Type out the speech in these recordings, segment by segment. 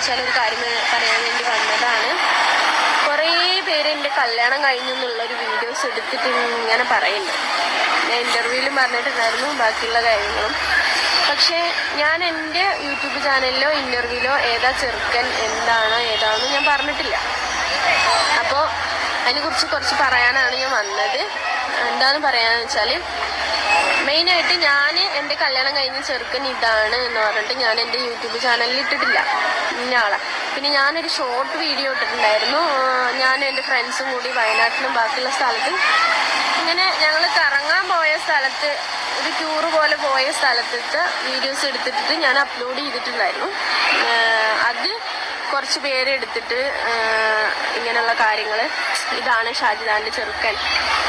വെച്ചാൽ ഒരു കാര്യം പറയാൻ വേണ്ടി വന്നതാണ്. കുറേ പേര് എൻ്റെ കല്യാണം കഴിഞ്ഞു എന്നുള്ളൊരു വീഡിയോസ് എടുത്തിട്ട് ഇങ്ങനെ പറയുന്നുണ്ട്. ഞാൻ ഇൻ്റർവ്യൂവിലും പറഞ്ഞിട്ടുണ്ടായിരുന്നു ബാക്കിയുള്ള കാര്യങ്ങളും. പക്ഷേ ഞാൻ എൻ്റെ യൂട്യൂബ് ചാനലിലോ ഇൻ്റർവ്യൂവിലോ ഏതാ ചെറുക്കൻ ഏതാണെന്ന് ഞാൻ പറഞ്ഞിട്ടില്ല. അപ്പോൾ അതിനെക്കുറിച്ച് കുറച്ച് പറയാനാണ് ഞാൻ വന്നത്. എന്താണെന്ന് പറയാന്ന് വെച്ചാൽ, മെയിനായിട്ട് ഞാൻ എൻ്റെ കല്യാണം കഴിഞ്ഞ ചെറുക്കൻ ഇതാണ് എന്ന് പറഞ്ഞിട്ട് ഞാൻ എൻ്റെ യൂട്യൂബ് ചാനലിൽ ഇട്ടിട്ടില്ല ഇന്നയാളെ. പിന്നെ ഞാനൊരു ഷോർട്ട് വീഡിയോ ഇട്ടിട്ടുണ്ടായിരുന്നു. ഞാൻ എൻ്റെ ഫ്രണ്ട്സും കൂടി വയനാട്ടിലും ബാക്കിയുള്ള സ്ഥലത്തും ഇങ്ങനെ ഞങ്ങൾ കറങ്ങാൻ പോയ സ്ഥലത്ത്, ഒരു ടൂറ് പോലെ പോയ സ്ഥലത്തെ വീഡിയോസ് എടുത്തിട്ട് ഞാൻ അപ്ലോഡ് ചെയ്തിട്ടുണ്ടായിരുന്നു. അത് കുറച്ച് പേരെടുത്തിട്ട് ഇങ്ങനെയുള്ള കാര്യങ്ങൾ, ഇതാണ് ഷാജിദാൻ്റെ ചെറുക്കൻ,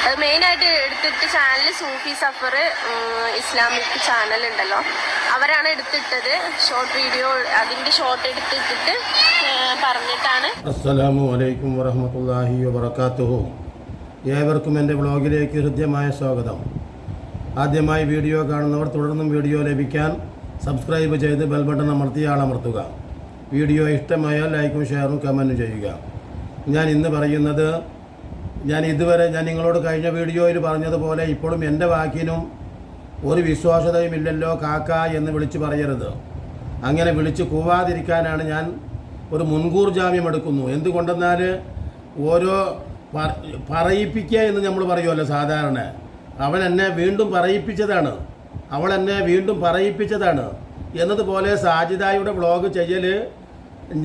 അത് മെയിനായിട്ട് എടുത്തിട്ട് ചാനൽ സൂഫി സഫർ ഇസ്ലാമിക് ചാനൽ ഉണ്ടല്ലോ, അവരാണ് എടുത്തിട്ടത് ഷോർട്ട് വീഡിയോ. അതിൻ്റെ ഷോർട്ട് എടുത്തിട്ടിട്ട് പറഞ്ഞിട്ടാണ്. അസ്സലാമു അലൈക്കും വറഹ്മത്തുള്ളാഹി വബറകാതുഹു. ഏവർക്കും എൻ്റെ വ്ളോഗിലേക്ക് ഹൃദ്യമായ സ്വാഗതം. ആദ്യമായി വീഡിയോ കാണുന്നവർ തുടർന്നും വീഡിയോ ലഭിക്കാൻ സബ്സ്ക്രൈബ് ചെയ്ത് ബെൽ ബട്ടൺ അമർത്തി ആളമർത്തുക. വീഡിയോ ഇഷ്ടമായാൽ ലൈക്കും ഷെയറും കമൻറ്റും ചെയ്യുക. ഞാൻ ഇന്ന് പറയുന്നത്, ഞാൻ നിങ്ങളോട് കഴിഞ്ഞ വീഡിയോയിൽ പറഞ്ഞതുപോലെ ഇപ്പോഴും എൻ്റെ വാക്കിനും ഒരു വിശ്വാസ്യതയുമില്ലല്ലോ കാക്ക എന്ന് വിളിച്ച് പറയരുത്. അങ്ങനെ വിളിച്ച് കൂവാതിരിക്കാനാണ് ഞാൻ ഒരു മുൻകൂർ ജാമ്യം എടുക്കുന്നു. എന്തുകൊണ്ടെന്നാൽ ഓരോ പറയിപ്പിക്കുക എന്ന് നമ്മൾ പറയുമല്ലോ സാധാരണ, അവൻ എന്നെ വീണ്ടും പറയിപ്പിച്ചതാണ്, അവൾ എന്നെ വീണ്ടും പറയിപ്പിച്ചതാണ് എന്നതുപോലെ സാജിദായുടെ വ്ളോഗ് ചെയ്യൽ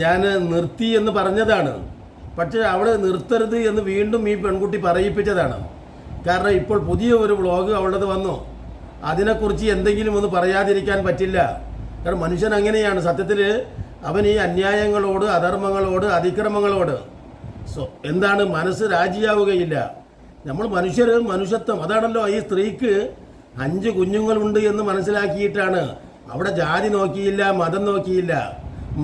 ഞാൻ നിർത്തി എന്ന് പറഞ്ഞതാണ്. പക്ഷേ അവൾ നിർത്തരുത് എന്ന് വീണ്ടും ഈ പെൺകുട്ടി പറയിപ്പിച്ചതാണ്. കാരണം ഇപ്പോൾ പുതിയ ഒരു വ്ളോഗ് അവളുടേത് വന്നു. അതിനെക്കുറിച്ച് എന്തെങ്കിലും ഒന്ന് പറയാതിരിക്കാൻ പറ്റില്ല. കാരണം മനുഷ്യൻ അങ്ങനെയാണ്. സത്യത്തിൽ അവൻ ഈ അന്യായങ്ങളോട്, അധർമ്മങ്ങളോട്, അതിക്രമങ്ങളോട് എന്താണ് മനസ്സ് രാജിയാവുകയില്ല. നമ്മൾ മനുഷ്യത്വം അതാണല്ലോ. ഈ സ്ത്രീക്ക് 5 കുഞ്ഞുങ്ങളുണ്ട് എന്ന് മനസ്സിലാക്കിയിട്ടാണ്. അവിടെ ജാതി നോക്കിയില്ല, മതം നോക്കിയില്ല,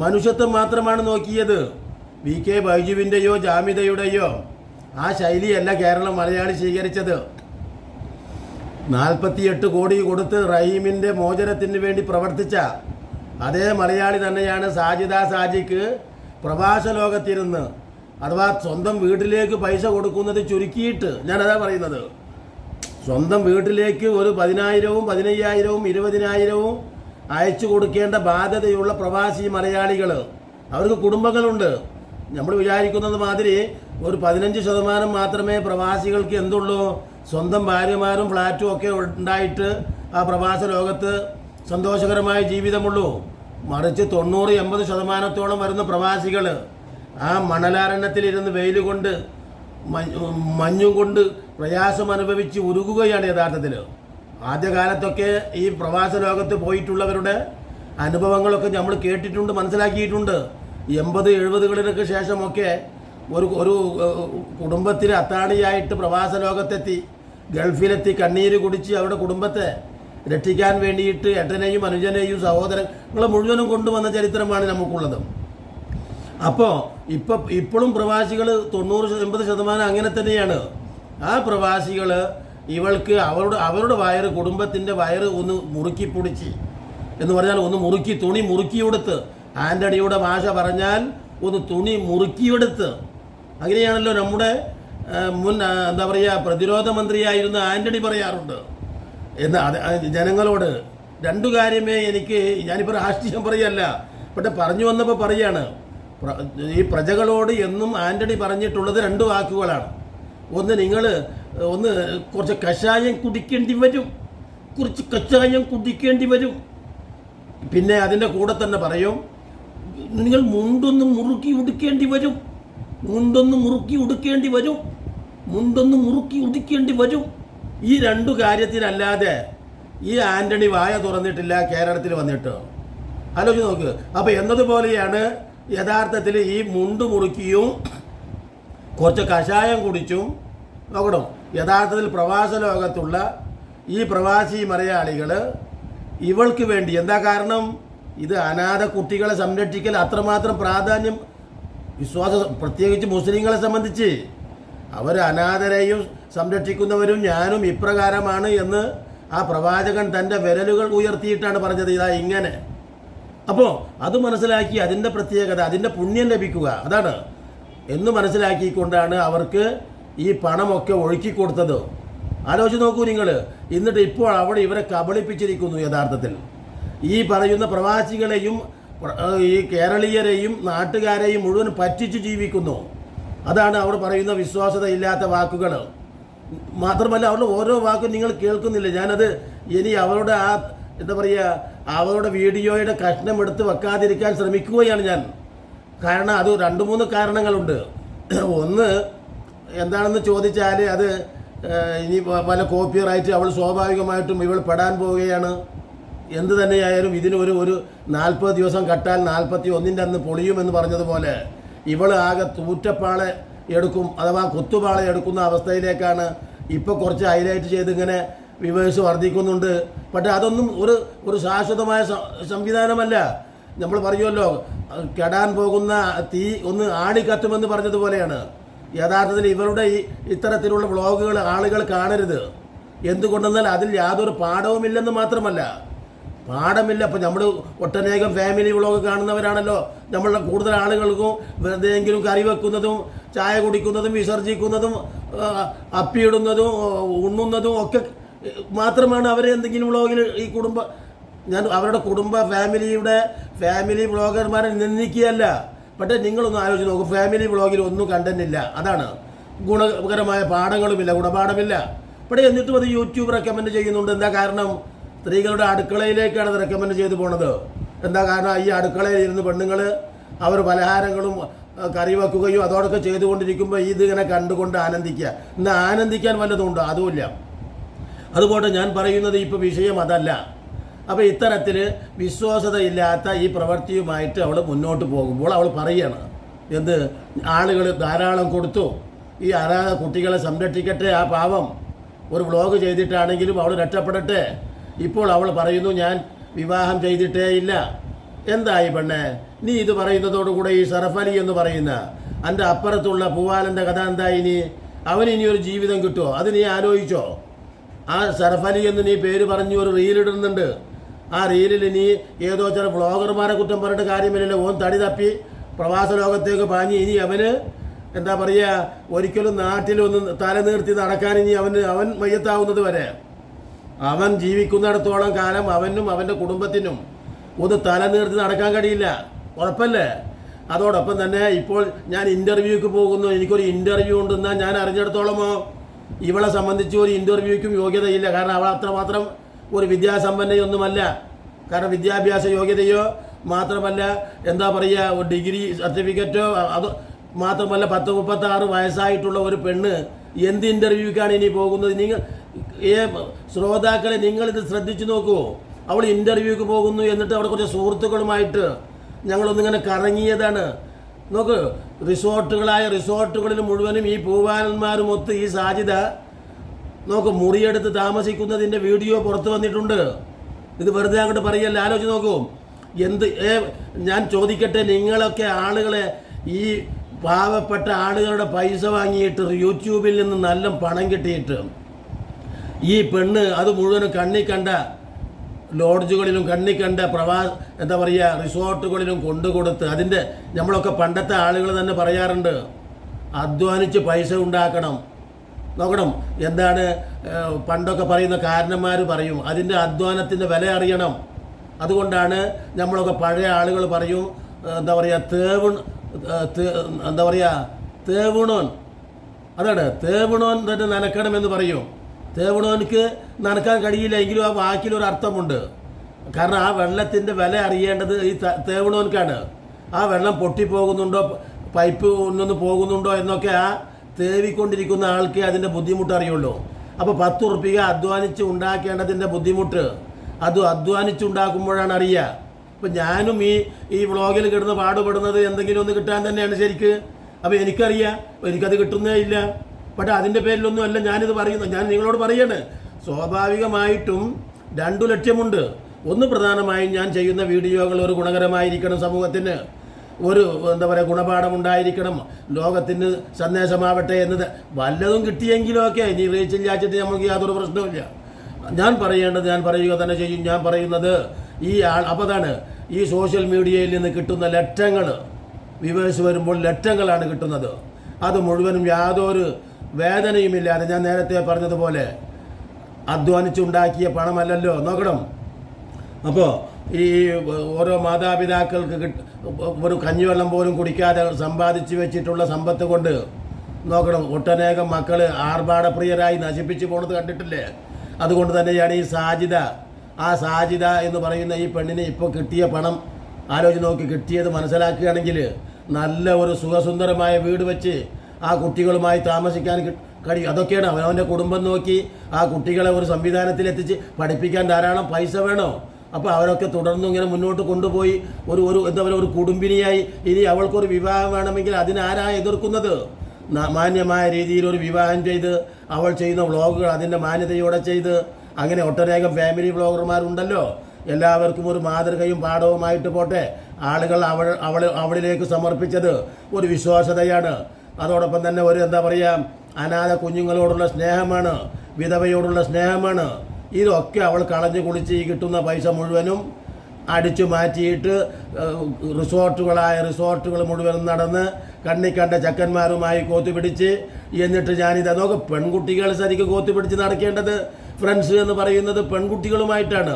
മനുഷ്യത്വം മാത്രമാണ് നോക്കിയത്. VK ബൈജുവിൻ്റെയോ ജാമിദയുടെയോ ആ ശൈലിയല്ല കേരളം മലയാളി സ്വീകരിച്ചത്. 48 കോടി കൊടുത്ത് റഹീമിൻ്റെ മോചനത്തിന് വേണ്ടി പ്രവർത്തിച്ച അതേ മലയാളി തന്നെയാണ് സാജിക്ക് പ്രവാസ ലോകത്തിരുന്ന്, അഥവാ സ്വന്തം വീട്ടിലേക്ക് പൈസ കൊടുക്കുന്നത് ചുരുക്കിയിട്ട്, ഞാനതാ പറയുന്നത്, സ്വന്തം വീട്ടിലേക്ക് ഒരു 10,000-ഉം 15,000-ഉം 20,000-ഉം അയച്ചു കൊടുക്കേണ്ട ബാധ്യതയുള്ള പ്രവാസി മലയാളികൾ. അവർക്ക് കുടുംബങ്ങളുണ്ട്. നമ്മൾ വിചാരിക്കുന്നത് മാതിരി ഒരു 15% മാത്രമേ പ്രവാസികൾക്ക് എന്തുള്ളൂ, സ്വന്തം ഭാര്യമാരും ഫ്ലാറ്റും ഒക്കെ ഉണ്ടായിട്ട് ആ പ്രവാസ ലോകത്ത് സന്തോഷകരമായ ജീവിതമുള്ളൂ. മറിച്ച് 90-80% വരുന്ന പ്രവാസികൾ ആ മണലാരണ്യത്തിലിരുന്ന് വെയിൽ കൊണ്ട് മഞ്ഞും കൊണ്ട് പ്രയാസം അനുഭവിച്ച് ഉരുകുകയാണ് യഥാർത്ഥത്തിൽ. ആദ്യകാലത്തൊക്കെ ഈ പ്രവാസ ലോകത്ത് പോയിട്ടുള്ളവരുടെ അനുഭവങ്ങളൊക്കെ നമ്മൾ കേട്ടിട്ടുണ്ട്, മനസ്സിലാക്കിയിട്ടുണ്ട്. 80-70കളിലൊക്കെ ശേഷമൊക്കെ ഒരു കുടുംബത്തിൽ അത്താണിയായിട്ട് പ്രവാസ ലോകത്തെത്തി, ഗൾഫിലെത്തി കണ്ണീര് കുടിച്ച് അവരുടെ കുടുംബത്തെ രക്ഷിക്കാൻ വേണ്ടിയിട്ട് ഏട്ടനെയും അനുജനെയും സഹോദരങ്ങളെ മുഴുവനും കൊണ്ടുവന്ന ചരിത്രമാണ് നമുക്കുള്ളത്. അപ്പോൾ ഇപ്പോഴും പ്രവാസികൾ 90-80% അങ്ങനെ തന്നെയാണ്. ആ പ്രവാസികൾ ഇവൾക്ക് അവരുടെ വയറ്, കുടുംബത്തിൻ്റെ വയറ് ഒന്ന് മുറുക്കി പൊടിച്ച് എന്ന് പറഞ്ഞാൽ ഒന്ന് മുറുക്കി, തുണി മുറുക്കിയെടുത്ത്, ആൻ്റണിയുടെ ഭാഷ പറഞ്ഞാൽ ഒന്ന് തുണി മുറുക്കിയെടുത്ത്. അങ്ങനെയാണല്ലോ നമ്മുടെ മുൻ പ്രതിരോധ മന്ത്രിയായിരുന്ന ആൻ്റണി പറയാറുണ്ട്. ജനങ്ങളോട് 2 കാര്യമേ എനിക്ക്, ഞാനിപ്പോൾ രാഷ്ട്രീയം പറയല്ല, പക്ഷെ പറഞ്ഞു വന്നപ്പോൾ പറയാണ്, ഈ പ്രജകളോട് എന്നും ആൻ്റണി പറഞ്ഞിട്ടുള്ളത് 2 വാക്കുകളാണ്. ഒന്ന്, നിങ്ങൾ കുറച്ച് കഷായം കുടിക്കേണ്ടി വരും, പിന്നെ അതിൻ്റെ കൂടെ തന്നെ പറയും, നിങ്ങൾ മുണ്ടൊന്ന് മുറുക്കി ഉടുക്കേണ്ടി വരും. ഈ 2 കാര്യത്തിനല്ലാതെ ഈ ആൻ്റണി വായ തുറന്നിട്ടില്ല കേരളത്തിൽ വന്നിട്ട്. ആലോചിച്ച് നോക്ക്. അപ്പോൾ എന്നതുപോലെയാണ് യഥാർത്ഥത്തിൽ ഈ മുണ്ട് മുറുക്കിയും കുറച്ച് കഷായം കുടിച്ചും നോക്കണം. യഥാർത്ഥത്തിൽ പ്രവാസ ലോകത്തുള്ള ഈ പ്രവാസി മലയാളികൾ ഇവൾക്ക് വേണ്ടി, എന്താ കാരണം, ഇത് അനാഥ കുട്ടികളെ സംരക്ഷിക്കൽ അത്രമാത്രം പ്രാധാന്യം പ്രത്യേകിച്ച് മുസ്ലിങ്ങളെ സംബന്ധിച്ച് അവർ അനാഥരെയും സംരക്ഷിക്കുന്നവരും ഞാനും ഇപ്രകാരമാണ് എന്ന് ആ പ്രവാചകൻ തൻ്റെ വിരലുകൾ ഉയർത്തിയിട്ടാണ് പറഞ്ഞത്. ഇതാ ഇങ്ങനെ. അപ്പോൾ അത് മനസ്സിലാക്കി അതിൻ്റെ പ്രത്യേകത, അതിൻ്റെ പുണ്യം ലഭിക്കുക, അതാണ് എന്ന് മനസ്സിലാക്കിക്കൊണ്ടാണ് അവർക്ക് ഈ പണമൊക്കെ ഒഴുക്കി കൊടുത്തത്. ആലോചിച്ച് നോക്കൂ നിങ്ങൾ. എന്നിട്ട് ഇപ്പോൾ അവിടെ ഇവരെ കബളിപ്പിച്ചിരിക്കുന്നു. യഥാർത്ഥത്തിൽ ഈ പറയുന്ന പ്രവാസികളെയും ഈ കേരളീയരെയും നാട്ടുകാരെയും മുഴുവൻ പറ്റിച്ച് ജീവിക്കുന്നു. അതാണ് അവർ പറയുന്ന വിശ്വാസതയില്ലാത്ത വാക്കുകൾ. മാത്രമല്ല അവരുടെ ഓരോ വാക്കും നിങ്ങൾ കേൾക്കുന്നില്ല. ഞാനത് ഇനി അവരുടെ ആ എന്താ പറയുക, അവരുടെ വീഡിയോയുടെ കഷ്ണം എടുത്ത് വെക്കാതിരിക്കാൻ ശ്രമിക്കുകയാണ് ഞാൻ. കാരണം അത് 2-3 കാരണങ്ങളുണ്ട്. ഒന്ന് എന്താണെന്ന് ചോദിച്ചാൽ അത് ഇനി പല കോപ്പി റൈറ്റ് അവൾ സ്വാഭാവികമായിട്ടും ഇവൾ പെടാൻ പോവുകയാണ്. എന്ത് തന്നെയായാലും ഇതിന് ഒരു 40 ദിവസം കട്ടാൽ 41-ൻ്റെ അന്ന് പൊളിയുമെന്ന് പറഞ്ഞതുപോലെ ഇവൾ ആകെ തൂറ്റപ്പാള എടുക്കും, അഥവാ കുത്തുപാള എടുക്കുന്ന അവസ്ഥയിലേക്കാണ് ഇപ്പോൾ കുറച്ച് ഹൈലൈറ്റ് ചെയ്ത് ഇങ്ങനെ വ്യൂവേഴ്സ് വർദ്ധിക്കുന്നുണ്ട്. പക്ഷേ അതൊന്നും ഒരു ശാശ്വതമായ സംവിധാനമല്ല. നമ്മൾ പറയുമല്ലോ, കെടാൻ പോകുന്ന തീ ഒന്ന് ആടിക്കത്തുമെന്ന് പറഞ്ഞതുപോലെയാണ്. യഥാർത്ഥത്തിൽ ഇവരുടെ ഇത്തരത്തിലുള്ള വ്ളോഗുകൾ ആളുകൾ കാണരുത്. എന്തുകൊണ്ടെന്നാൽ അതിൽ യാതൊരു പാഠവുമില്ലെന്ന് മാത്രമല്ല, പാഠമില്ല. അപ്പം നമ്മൾ ഒട്ടനേകം ഫാമിലി വ്ളോഗ് കാണുന്നവരാണല്ലോ. നമ്മളുടെ കൂടുതൽ ആളുകൾക്കും വെറുതെയെങ്കിലും കറി വെക്കുന്നതും ചായ കുടിക്കുന്നതും വിസർജിക്കുന്നതും അപ്പിയിടുന്നതും ഉണ്ണുന്നതും ഒക്കെ മാത്രമാണ് അവരെ എന്തെങ്കിലും വ്ളോഗിൽ ഈ ഞാൻ അവരുടെ ഫാമിലി വ്ളോഗർമാരെ നിന്ദിക്കുകയല്ല. പക്ഷേ നിങ്ങളൊന്ന് ആലോചിച്ച് നോക്കും, ഫാമിലി വ്ളോഗിൽ ഒന്നും കണ്ടന്റില്ല. അതാണ് ഗുണകരമായ പാഠങ്ങളുമില്ല, ഗുണപാഠമില്ല. പക്ഷേ എന്നിട്ടും അത് യൂട്യൂബ് റെക്കമെൻഡ് ചെയ്യുന്നുണ്ട്. എന്താ കാരണം? സ്ത്രീകളുടെ അടുക്കളയിലേക്കാണ് അത് റെക്കമെൻഡ് ചെയ്തു പോണത്. എന്താ കാരണം? ഈ അടുക്കളയിൽ ഇരുന്ന് പെണ്ണുങ്ങൾ അവർ പലഹാരങ്ങളും കറി വെക്കുകയും അതോടൊക്കെ ചെയ്തുകൊണ്ടിരിക്കുമ്പോൾ ഇതിങ്ങനെ കണ്ടുകൊണ്ട് ആനന്ദിക്കുക. ഇന്ന് ആനന്ദിക്കാൻ വല്ലതുണ്ടോ? അതുമില്ല. അതുപോലെ ഞാൻ പറയുന്നത് ഇപ്പോൾ വിഷയം അതല്ല. അപ്പോൾ ഇത്തരത്തിൽ വിശ്വാസതയില്ലാത്ത ഈ പ്രവൃത്തിയുമായിട്ട് അവൾ മുന്നോട്ട് പോകുമ്പോൾ അവൾ പറയുകയാണ്, എന്ത് ആളുകൾ ധാരാളം കൊടുത്തു, ഈ കുട്ടികളെ സംരക്ഷിക്കട്ടെ, ആ പാവം ഒരു വ്ളോഗ് ചെയ്തിട്ടാണെങ്കിലും അവൾ രക്ഷപ്പെടട്ടെ. ഇപ്പോൾ അവൾ പറയുന്നു, ഞാൻ വിവാഹം ചെയ്തിട്ടേ ഇല്ല. എന്തായി പെണ്ണേ, നീ ഇത് പറയുന്നതോടുകൂടെ ഈ സറഫലി എന്ന് പറയുന്ന എൻ്റെ അപ്പുറത്തുള്ള പൂവാലൻ്റെ കഥ എന്തായി? അവനിനി ഒരു ജീവിതം കിട്ടുമോ? അത് നീ ആലോചിച്ചോ? ആ സറഫലി എന്ന് നീ പേര് പറഞ്ഞ് ഒരു റീലിടുന്നുണ്ട്. ആ റീലിൽ നീ ഏതോ ചില വ്ളോഗർമാരെ കുറ്റം പറഞ്ഞിട്ട് കാര്യമില്ലല്ലോ. ഓൻ തടി തപ്പി പ്രവാസ ലോകത്തേക്ക് പാഞ്ഞ് ഇനി അവന് എന്താ പറയുക, ഒരിക്കലും നാട്ടിലൊന്ന് തലനീർത്തി നടക്കാൻ ഇനി അവൻ മയ്യത്താവുന്നത് വരെ, അവൻ ജീവിക്കുന്നിടത്തോളം കാലം അവനും അവൻ്റെ കുടുംബത്തിനും ഒന്ന് തലനീർത്തി നടക്കാൻ കഴിയില്ല. ഉറപ്പല്ലേ? അതോടൊപ്പം തന്നെ ഇപ്പോൾ ഞാൻ ഇൻ്റർവ്യൂക്ക് പോകുന്നു, എനിക്കൊരു ഇൻ്റർവ്യൂ ഉണ്ടെന്നാൽ ഞാൻ അറിഞ്ഞിടത്തോളമോ ഇവളെ സംബന്ധിച്ച് ഒരു ഇൻ്റർവ്യൂക്കും യോഗ്യതയില്ല. കാരണം അവൾ അത്രമാത്രം ഒരു വിദ്യാസമ്പന്നയൊന്നുമല്ല. കാരണം വിദ്യാഭ്യാസ യോഗ്യതയോ മാത്രമല്ല, എന്താ പറയുക, ഒരു ഡിഗ്രി സർട്ടിഫിക്കറ്റോ അത് മാത്രമല്ല 36 വയസ്സായിട്ടുള്ള ഒരു പെണ്ണ് എന്ത് ഇൻ്റർവ്യൂക്കാണ് ഇനി പോകുന്നത്? നിങ്ങൾ ശ്രോതാക്കളെ നിങ്ങളിത് ശ്രദ്ധിച്ചു നോക്കൂ. അവൾ ഇൻ്റർവ്യൂക്ക് പോകുന്നു, എന്നിട്ട് അവിടെ കുറച്ച് സുഹൃത്തുക്കളുമായിട്ട് ഞങ്ങളൊന്നിങ്ങനെ കറങ്ങിയതാണ്. നോക്ക്, റിസോർട്ടുകളിൽ മുഴുവനും ഈ പൂവാലന്മാരുമൊത്ത് ഈ സാജിദ നോക്ക് മുറിയെടുത്ത് താമസിക്കുന്നതിൻ്റെ വീഡിയോ പുറത്തു വന്നിട്ടുണ്ട്. ഇത് വെറുതെ അങ്ങോട്ട് പറയല്ല, ആലോചിച്ച് നോക്കൂ. ഞാൻ ചോദിക്കട്ടെ, നിങ്ങളൊക്കെ ആളുകളെ ഈ പാവപ്പെട്ട ആളുകളുടെ പൈസ വാങ്ങിയിട്ട് യൂട്യൂബിൽ നിന്ന് നല്ല പണം കിട്ടിയിട്ട് ഈ പെണ്ണ് അത് മുഴുവനും കണ്ട ലോഡ്ജുകളിലും കണ്ട എന്താ പറയുക റിസോർട്ടുകളിലും കൊണ്ടുകൊടുത്ത് അതിൻ്റെ നമ്മളൊക്കെ പണ്ടത്തെ ആളുകൾ തന്നെ പറയാറുണ്ട്, അധ്വാനിച്ച് പൈസ ഉണ്ടാക്കണം. നോക്കണം, എന്താണ് പണ്ടൊക്കെ പറയുന്ന കാരണന്മാർ പറയും, അതിൻ്റെ അധ്വാനത്തിൻ്റെ വില അറിയണം. അതുകൊണ്ടാണ് നമ്മളൊക്കെ പഴയ ആളുകൾ പറയും, എന്താ പറയുക, തേവുണോൻ, അതാണ് തേവുണോൻ തന്നെ നനക്കണമെന്ന് പറയും. തേവുണോനിക്ക് നനക്കാൻ കഴിയില്ല, എങ്കിലും ആ വാക്കിലൊരു അർത്ഥമുണ്ട്. കാരണം ആ വെള്ളത്തിൻ്റെ വില അറിയേണ്ടത് ഈ തേവുണോൻക്കാണ്. ആ വെള്ളം പൊട്ടിപ്പോകുന്നുണ്ടോ, പൈപ്പ് ഒന്നൊന്ന് പോകുന്നുണ്ടോ എന്നൊക്കെ ആ തേവിക്കൊണ്ടിരിക്കുന്ന ആൾക്ക് അതിൻ്റെ ബുദ്ധിമുട്ട് അറിയുള്ളൂ. അപ്പോൾ 10 ഉറുപ്പിക അധ്വാനിച്ച് ഉണ്ടാക്കേണ്ടതിൻ്റെ ബുദ്ധിമുട്ട് അത് അധ്വാനിച്ചുണ്ടാക്കുമ്പോഴാണ് അറിയുക. അപ്പം ഞാനും ഈ വ്ളോഗിൽ കിടന്ന് പാടുപെടുന്നത് എന്തെങ്കിലും ഒന്ന് കിട്ടാൻ തന്നെയാണ് ശരിക്ക്. അപ്പോൾ എനിക്കറിയാം, എനിക്കത് കിട്ടുന്നേ ഇല്ല. പക്ഷേ അതിൻ്റെ പേരിലൊന്നും അല്ല ഞാനിത് പറയുന്നത്. ഞാൻ നിങ്ങളോട് പറയാണ്, സ്വാഭാവികമായിട്ടും 2 ലക്ഷ്യമുണ്ട്. ഒന്ന്, പ്രധാനമായും ഞാൻ ചെയ്യുന്ന വീഡിയോകൾ ഒരു ഗുണകരമായിരിക്കണം, സമൂഹത്തിന് ഒരു എന്താ പറയുക ഗുണപാഠമുണ്ടായിരിക്കണം, ലോകത്തിന് സന്ദേശമാവട്ടെ എന്നത് വല്ലതും കിട്ടിയെങ്കിലും ഒക്കെ ഇനി റീച്ചില്ലാച്ചിട്ട് നമുക്ക് യാതൊരു പ്രശ്നവുമില്ല. ഞാൻ പറയേണ്ടത് ഞാൻ പറയുക തന്നെ ചെയ്യും. ഞാൻ പറയുന്നത് ഈ അപ്പോൾ അതാണ് ഈ സോഷ്യൽ മീഡിയയിൽ നിന്ന് കിട്ടുന്ന ലക്ഷങ്ങൾ വ്യൂവേഴ്സ് വരുമ്പോൾ ലക്ഷങ്ങളാണ് കിട്ടുന്നത്. അത് മുഴുവനും യാതൊരു വേദനയുമില്ലാതെ ഞാൻ നേരത്തെ പറഞ്ഞതുപോലെ അധ്വാനിച്ചുണ്ടാക്കിയ പണമല്ലല്ലോ. നോക്കണം. അപ്പോൾ ഈ ഓരോ മാതാപിതാക്കൾക്ക് ഒരു കഞ്ഞിവെള്ളം പോലും കുടിക്കാതെ സമ്പാദിച്ചു വെച്ചിട്ടുള്ള സമ്പത്ത് കൊണ്ട് നോക്കണം ഒട്ടനേകം മക്കൾ ആർഭാടപ്രിയരായി നശിപ്പിച്ചു പോണത് കണ്ടിട്ടില്ലേ? അതുകൊണ്ട് തന്നെയാണ് ഈ സാജിദ എന്ന് പറയുന്ന ഈ പെണ്ണിന് ഇപ്പോൾ കിട്ടിയ പണം ആലോചിച്ച് നോക്കി കിട്ടിയത് മനസ്സിലാക്കുകയാണെങ്കിൽ നല്ല ഒരു സുഖസുന്ദരമായ വീട് വെച്ച് ആ കുട്ടികളുമായി താമസിക്കാൻ കഴിയും. അതൊക്കെയാണ് അവനവൻ്റെ കുടുംബം നോക്കി ആ കുട്ടികളെ ഒരു സംവിധാനത്തിലെത്തിച്ച് പഠിപ്പിക്കാൻ ധാരാളം പൈസ വേണോ? അപ്പോൾ അവരൊക്കെ തുടർന്ന് ഇങ്ങനെ മുന്നോട്ട് കൊണ്ടുപോയി എന്താ പറയുക ഒരു കുടുംബിനിയായി ഇനി അവൾക്കൊരു വിവാഹം വേണമെങ്കിൽ അതിനാരാ എതിർക്കുന്നത്? മാന്യമായ രീതിയിൽ ഒരു വിവാഹം ചെയ്ത് അവൾ ചെയ്യുന്ന വ്ളോഗുകൾ അതിൻ്റെ മാന്യതയോടെ ചെയ്ത് അങ്ങനെ ഒട്ടനേകം ഫാമിലി വ്ളോഗർമാരുണ്ടല്ലോ. എല്ലാവർക്കും ഒരു മാതൃകയും പാഠവുമായിട്ട് പോട്ടെ. ആളുകൾ അവളിലേക്ക് സമർപ്പിച്ചത് ഒരു വിശ്വാസതയാണ്. അതോടൊപ്പം തന്നെ ഒരു എന്താ പറയുക അനാഥ കുഞ്ഞുങ്ങളോടുള്ള സ്നേഹമാണ്, വിധവയോടുള്ള സ്നേഹമാണ്. ഇതൊക്കെ അവൾ കളഞ്ഞു കുളിച്ച് ഈ കിട്ടുന്ന പൈസ മുഴുവനും അടിച്ചു മാറ്റിയിട്ട് റിസോർട്ടുകൾ മുഴുവനും നടന്ന് കണ്ണിക്കണ്ട ചക്കന്മാരുമായി കോത്തുപിടിച്ച് എന്നിട്ട് ഞാനിത് അതൊക്കെ പെൺകുട്ടികൾ ശരിക്കും കോത്തുപിടിച്ച് നടക്കേണ്ടത് ഫ്രണ്ട്സ് എന്ന് പറയുന്നത് പെൺകുട്ടികളുമായിട്ടാണ്.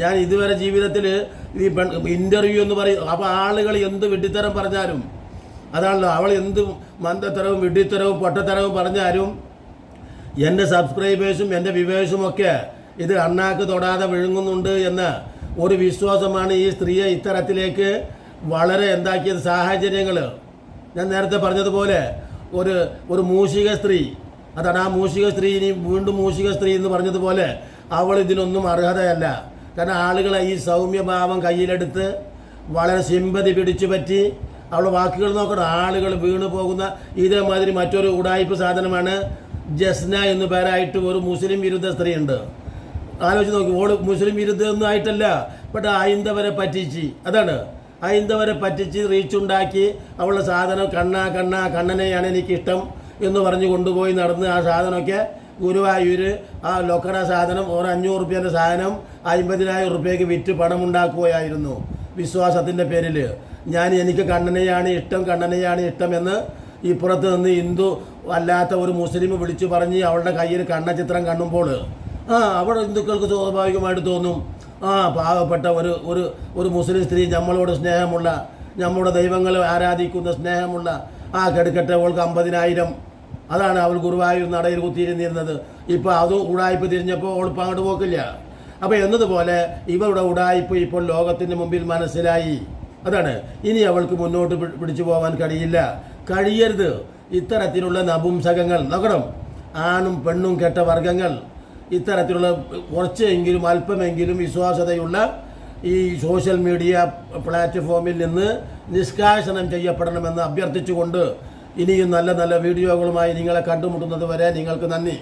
ഞാൻ ഇതുവരെ ജീവിതത്തിൽ ഈ ഇൻ്റർവ്യൂ എന്ന് പറയും. അപ്പോൾ ആളുകൾ എന്ത് വിഡ്ഢിത്തരം പറഞ്ഞാലും അതാണല്ലോ, അവൾ എന്ത് മന്ദത്തരവും വിഡ്ഢിത്തരവും പൊട്ടത്തരവും പറഞ്ഞാലും എൻ്റെ സബ്സ്ക്രൈബേഴ്സും എൻ്റെ വ്യൂവേഴ്സും ഒക്കെ ഇത് അണ്ണാക്ക് തൊടാതെ വിഴുങ്ങുന്നുണ്ട് എന്ന ഒരു വിശ്വാസമാണ് ഈ സ്ത്രീയെ ഇത്തരത്തിലേക്ക് വളരെ എന്താക്കിയത് സാഹചര്യങ്ങൾ. ഞാൻ നേരത്തെ പറഞ്ഞതുപോലെ ഒരു മൂഷിക സ്ത്രീ, അതാണ് ആ മൂഷിക സ്ത്രീ ഇനി വീണ്ടും മൂഷിക സ്ത്രീ എന്ന് പറഞ്ഞതുപോലെ അവൾ ഇതിനൊന്നും അർഹതയല്ല. കാരണം ആളുകളെ ഈ സൗമ്യഭാവം കയ്യിലെടുത്ത് വളരെ സിമ്പതി പിടിച്ചു പറ്റി അവളുടെ വാക്കുകൾ നോക്കണം. ആളുകൾ വീണു പോകുന്ന ഇതേമാതിരി മറ്റൊരു ഉടായ്പ സാധനമാണ് ജസ്ന എന്നു പേരായിട്ട് ഒരു മുസ്ലിം വിരുദ്ധ സ്ത്രീ ഉണ്ട്. ആലോചിച്ച് നോക്കി. ഓള് മുസ്ലിം വിരുദ്ധമൊന്നും ആയിട്ടല്ല, ബട്ട് ഹൈന്ദവരെ പറ്റിച്ച്, അതാണ് ഹൈന്ദവരെ പറ്റിച്ച് റീച്ചുണ്ടാക്കി അവളുടെ സാധനം കണ്ണനെയാണ് എനിക്കിഷ്ടം എന്ന് പറഞ്ഞ് കൊണ്ടുപോയി നടന്ന് ആ സാധനമൊക്കെ ഗുരുവായൂർ ആ ലൊക്കട സാധനം ഒരു 500 റുപ്യേൻ്റെ സാധനം 50,000 റുപ്യക്ക് വിറ്റ് പണമുണ്ടാക്കുകയായിരുന്നു വിശ്വാസത്തിൻ്റെ പേരിൽ. എനിക്ക് കണ്ണനെയാണ് ഇഷ്ടം എന്ന് ഇപ്പുറത്ത് നിന്ന് ഹിന്ദു അല്ലാത്ത ഒരു മുസ്ലിം വിളിച്ചു പറഞ്ഞ് അവളുടെ കയ്യിൽ കണ്ണചിത്രം കാണുമ്പോൾ അവിടെ ഹിന്ദുക്കൾക്ക് സ്വാഭാവികമായിട്ട് തോന്നും പാവപ്പെട്ട ഒരു മുസ്ലിം സ്ത്രീ നമ്മളോട് സ്നേഹമുള്ള, നമ്മുടെ ദൈവങ്ങളെ ആരാധിക്കുന്ന സ്നേഹമുള്ള കെടുക്കട്ടെ അവൾക്ക് 50,000. അതാണ് അവൾ ഗുരുവായൂർ നടയിൽ കുത്തിയിരുന്നിരുന്നത്. ഇപ്പോൾ അതും ഉടായ്പ തിരിഞ്ഞപ്പോൾ അവളിപ്പോൾ അങ്ങോട്ട് പോക്കില്ല. അപ്പോൾ എന്നതുപോലെ ഇവരുടെ ഉടായ്പ ഇപ്പോൾ ലോകത്തിൻ്റെ മുമ്പിൽ മനസ്സിലായി. അതാണ് ഇനി അവൾക്ക് മുന്നോട്ട് പിടിച്ചു പോകാൻ കഴിയരുത്. ഇത്തരത്തിലുള്ള നപുംസകങ്ങൾ നോക്കണം. ആണും പെണ്ണും കെട്ട വർഗങ്ങൾ ഇത്തരത്തിലുള്ള കുറച്ചെങ്കിലും അല്പമെങ്കിലും വിശ്വാസതയുള്ള ഈ സോഷ്യൽ മീഡിയ പ്ലാറ്റ്ഫോമിൽ നിന്ന് നിഷ്കാസനം ചെയ്യപ്പെടണമെന്ന് അഭ്യർത്ഥിച്ചുകൊണ്ട് ഇനിയും നല്ല നല്ല വീഡിയോകളുമായി നിങ്ങളെ കണ്ടുമുട്ടുന്നത് വരെ നിങ്ങൾക്ക് നന്ദി.